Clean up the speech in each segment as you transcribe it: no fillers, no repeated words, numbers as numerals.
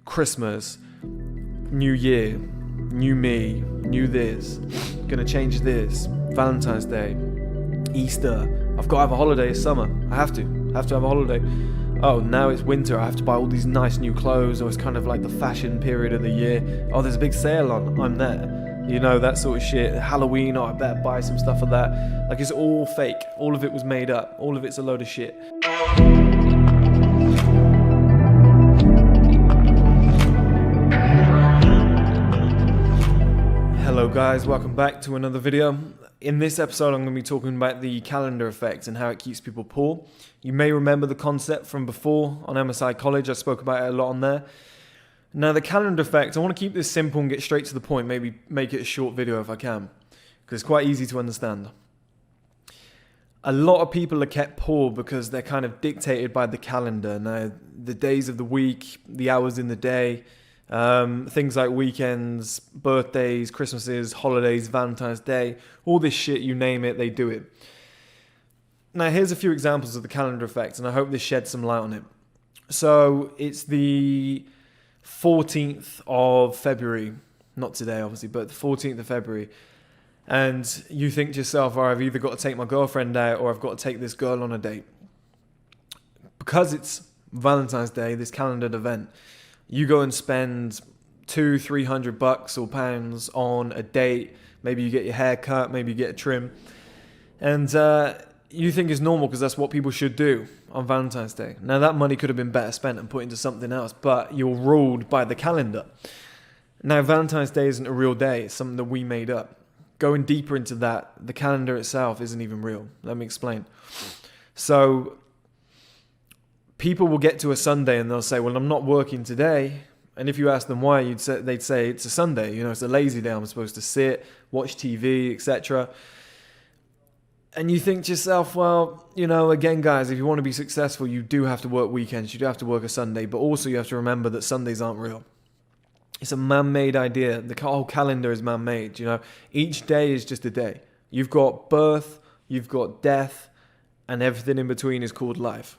Christmas, New Year, new me, new this, gonna change this, Valentine's Day, Easter, I've got to have a holiday, it's summer, I have to have a holiday. Oh, now it's winter, I have to buy all these nice new clothes, or it's kind of like the fashion period of the year. Oh, there's a big sale on, I'm there. You know, that sort of shit. Halloween, oh, I better buy some stuff for that. Like, it's all fake. All of it was made up. All of it's a load of shit. Hello guys, welcome back to another video. In this episode I'm going to be talking about the calendar effect and how it keeps people poor. You may remember the concept from before on MSI College. I spoke about it a lot on there. Now the calendar effect, I want to keep this simple and get straight to the point, maybe make it a short video if I can, because it's quite easy to understand. A lot of people are kept poor because they're kind of dictated by the calendar. Now the days of the week, the hours in the day, things like weekends, birthdays, Christmases, holidays, Valentine's Day, all this shit, you name it, they do it. Now here's a few examples of the calendar effect, and I hope this sheds some light on it. So it's the 14th of February, not today obviously, but the 14th of February, and you think to yourself, I've either got to take my girlfriend out or I've got to take this girl on a date. Because it's Valentine's Day, this calendared event, you go and spend $200-300 or pounds on a date. Maybe you get your hair cut, maybe you get a trim, and you think it's normal because that's what people should do on Valentine's Day. Now that money could have been better spent and put into something else, but you're ruled by the calendar. Now Valentine's Day isn't a real day, it's something that we made up. Going deeper into that, the calendar itself isn't even real. Let me explain. So people will get to a Sunday and they'll say, well, I'm not working today. And if you ask them why, they'd say it's a Sunday. You know, it's a lazy day. I'm supposed to sit, watch TV, etc. And you think to yourself, well, you know, again, guys, if you want to be successful, you do have to work weekends. You do have to work a Sunday. But also you have to remember that Sundays aren't real. It's a man-made idea. The whole calendar is man-made. You know, each day is just a day. You've got birth, you've got death, and everything in between is called life.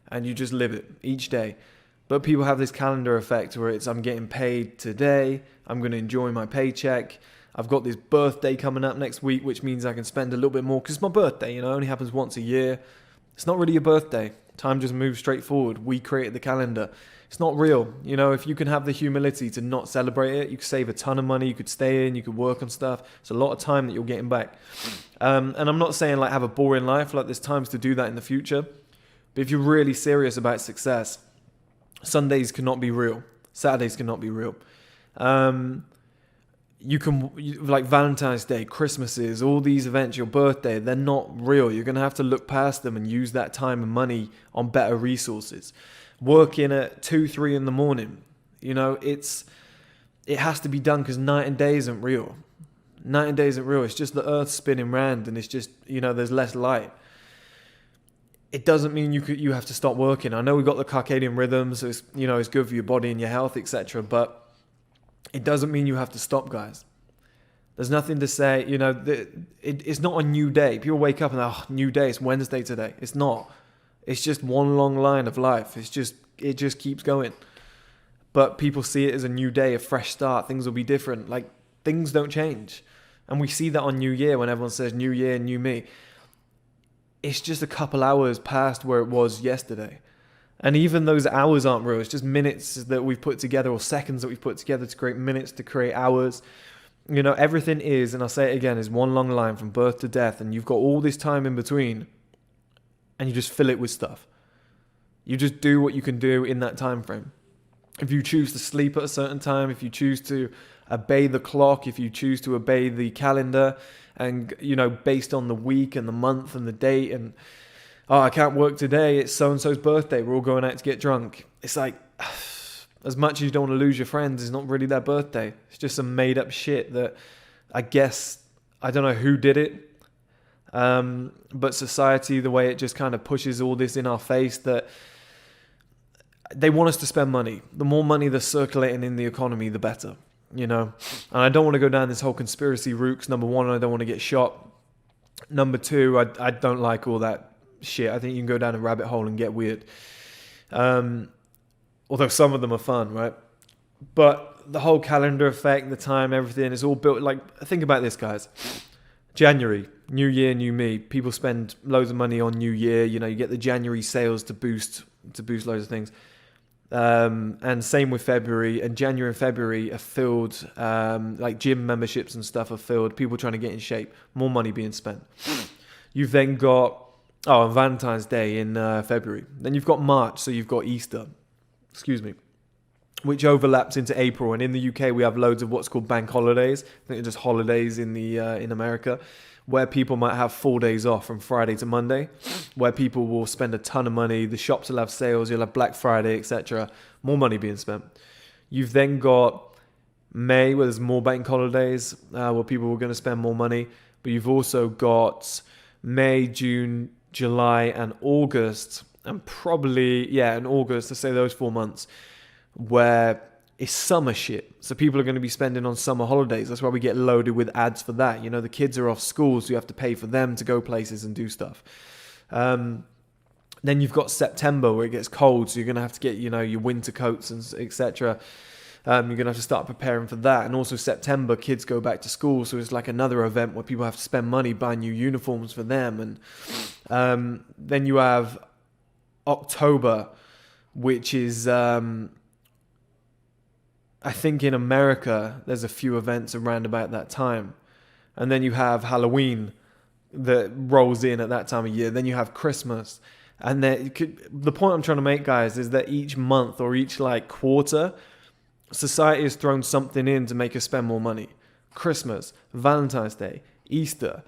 And you just live it each day. But people have this calendar effect where it's, I'm getting paid today, I'm going to enjoy my paycheck, I've got this birthday coming up next week, which means I can spend a little bit more because it's my birthday, you know, it only happens once a year. It's not really your birthday. Time just moves straight forward. We created the calendar. It's not real. You know, if you can have the humility to not celebrate it, you could save a ton of money, you could stay in, you could work on stuff. It's a lot of time that you're getting back. And I'm not saying like have a boring life, like there's times to do that in the future. But if you're really serious about success, Sundays cannot be real. Saturdays cannot be real. Like Valentine's Day, Christmases, all these events, your birthday, they're not real. You're going to have to look past them and use that time and money on better resources. Working at 2-3 in the morning, you know, it has to be done because night and day isn't real. Night and day isn't real. It's just the earth spinning round and it's just, you know, there's less light. It doesn't mean you have to stop working. I know we've got the circadian rhythm, so it's, you know, it's good for your body and your health, etc. But it doesn't mean you have to stop, guys. There's nothing to say, you know, it's not a new day. People wake up and new day, it's Wednesday today. It's not. It's just one long line of life. It just keeps going. But people see it as a new day, a fresh start. Things will be different. Like, things don't change. And we see that on New Year when everyone says new year, new me. It's just a couple hours past where it was yesterday. And even those hours aren't real. It's just minutes that we've put together, or seconds that we've put together to create minutes, to create hours. You know, everything is, and I'll say it again, is one long line from birth to death. And you've got all this time in between. And you just fill it with stuff. You just do what you can do in that time frame. If you choose to sleep at a certain time, if you choose to obey the clock, if you choose to obey the calendar, and, you know, based on the week and the month and the date, and, oh, I can't work today, it's so-and-so's birthday, we're all going out to get drunk. It's like, as much as you don't want to lose your friends, it's not really their birthday. It's just some made-up shit that I guess, I don't know who did it, but society, the way it just kind of pushes all this in our face, that they want us to spend money. The more money that's circulating in the economy, the better. You know, and I don't want to go down this whole conspiracy route. 'Cause number one, I don't want to get shot. Number two, I don't like all that shit. I think you can go down a rabbit hole and get weird. Although some of them are fun, right? But the whole calendar effect, the time, everything is all built. Like, think about this, guys. January, new year, new me. People spend loads of money on New Year. You know, you get the January sales to boost loads of things. And same with February. And January and February are filled, like gym memberships and stuff are filled. People trying to get in shape. More money being spent. You've then got, Valentine's Day in February. Then you've got March, so you've got Easter. Excuse me. Which overlaps into April, and in the UK we have loads of what's called bank holidays. I think they're just holidays in America, where people might have 4 days off from Friday to Monday, where people will spend a ton of money. The shops will have sales, you'll have Black Friday, etc. More money being spent. You've then got May, where there's more bank holidays, where people are going to spend more money. But you've also got May, June, July, and August, and probably in August. Let's say those 4 months, where it's summer shit. So people are going to be spending on summer holidays. That's why we get loaded with ads for that. You know, the kids are off school, so you have to pay for them to go places and do stuff. Then you've got September, where it gets cold, so you're going to have to get, your winter coats and etc. You're going to have to start preparing for that. And also September, kids go back to school, so it's like another event where people have to spend money buying new uniforms for them. And then you have October, which is... I think in America, there's a few events around about that time. And then you have Halloween that rolls in at that time of year. Then you have Christmas. And the point I'm trying to make, guys, is that each month or each quarter, society has thrown something in to make us spend more money. Christmas, Valentine's Day, Easter.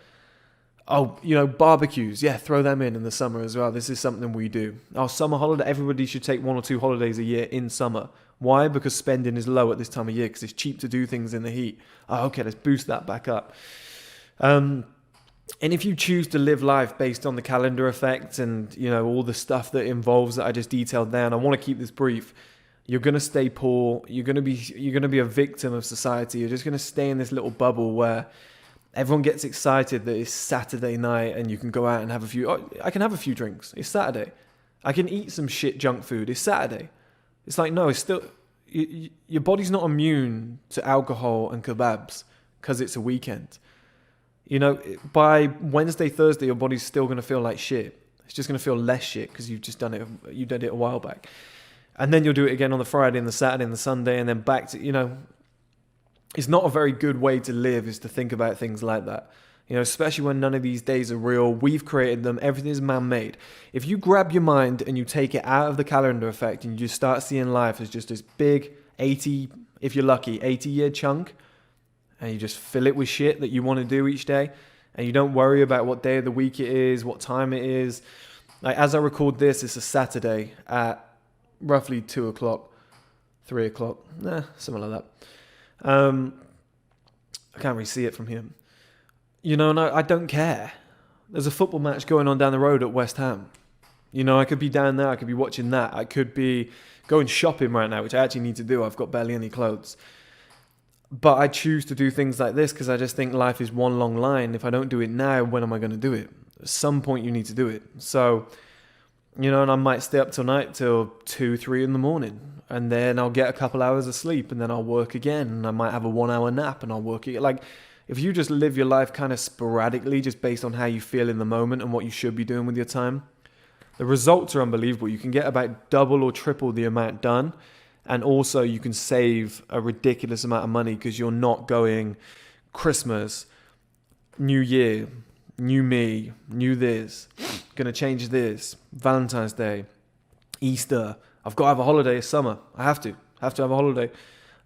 Barbecues. Yeah, throw them in the summer as well. This is something we do. Summer holiday. Everybody should take 1 or 2 holidays a year in summer. Why? Because spending is low at this time of year because it's cheap to do things in the heat. Okay, let's boost that back up. And if you choose to live life based on the calendar effect and, all the stuff that involves that I just detailed there, and I want to keep this brief, you're going to stay poor. You're going to be a victim of society. You're just going to stay in this little bubble where everyone gets excited that it's Saturday night and you can go out and have a few... I can have a few drinks. It's Saturday. I can eat some shit junk food. It's Saturday. It's like, no, it's still... Your body's not immune to alcohol and kebabs because it's a weekend. By Wednesday, Thursday, your body's still going to feel like shit. It's just going to feel less shit because you've just done it. You did it a while back. And then you'll do it again on the Friday and the Saturday and the Sunday and then back to, it's not a very good way to live is to think about things like that. Especially when none of these days are real. We've created them. Everything is man-made. If you grab your mind and you take it out of the calendar effect and you just start seeing life as just this big 80, if you're lucky, 80-year chunk, and you just fill it with shit that you want to do each day, and you don't worry about what day of the week it is, what time it is. Like, as I record this, it's a Saturday at roughly 2 o'clock, 3 o'clock, something like that. I can't really see it from here. And I don't care. There's a football match going on down the road at West Ham. I could be down there. I could be watching that. I could be going shopping right now, which I actually need to do. I've got barely any clothes. But I choose to do things like this because I just think life is one long line. If I don't do it now, when am I going to do it? At some point, you need to do it. So, and I might stay up till 2, 3 in the morning. And then I'll get a couple hours of sleep and then I'll work again. And I might have a 1 hour nap and I'll work again. If you just live your life kind of sporadically, just based on how you feel in the moment and what you should be doing with your time, the results are unbelievable. You can get about double or triple the amount done. And also you can save a ridiculous amount of money because you're not going Christmas, New Year, new me, new this, going to change this, Valentine's Day, Easter. I've got to have a holiday. It's summer. I have to have a holiday.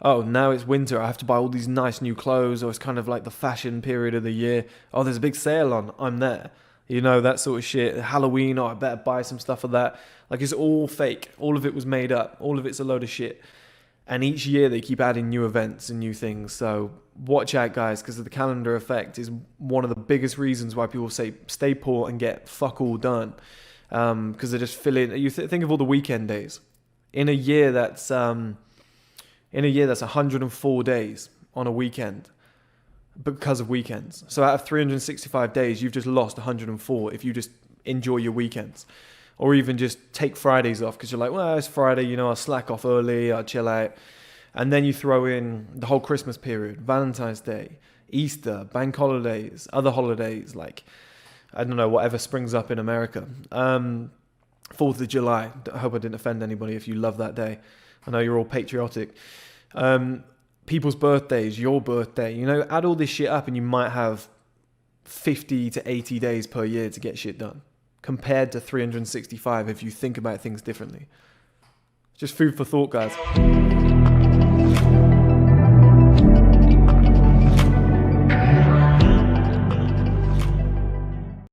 Oh, now it's winter. I have to buy all these nice new clothes, or it's kind of like the fashion period of the year. Oh, there's a big sale on. I'm there. That sort of shit. Halloween, I better buy some stuff for that. It's all fake. All of it was made up. All of it's a load of shit. And each year they keep adding new events and new things. So watch out, guys, because the calendar effect is one of the biggest reasons why people say stay poor and get fuck all done. Because they just fill in. Think of all the weekend days. In a year that's 104 days on a weekend because of weekends. So out of 365 days, you've just lost 104 if you just enjoy your weekends. Or even just take Fridays off because you're like, well, it's Friday, I'll slack off early, I'll chill out. And then you throw in the whole Christmas period, Valentine's Day, Easter, bank holidays, other holidays like, I don't know, whatever springs up in America. 4th of July. I hope I didn't offend anybody if you love that day. I know you're all patriotic. People's birthdays, your birthday, you know, add all this shit up and you might have 50 to 80 days per year to get shit done, compared to 365 if you think about things differently. Just food for thought, guys.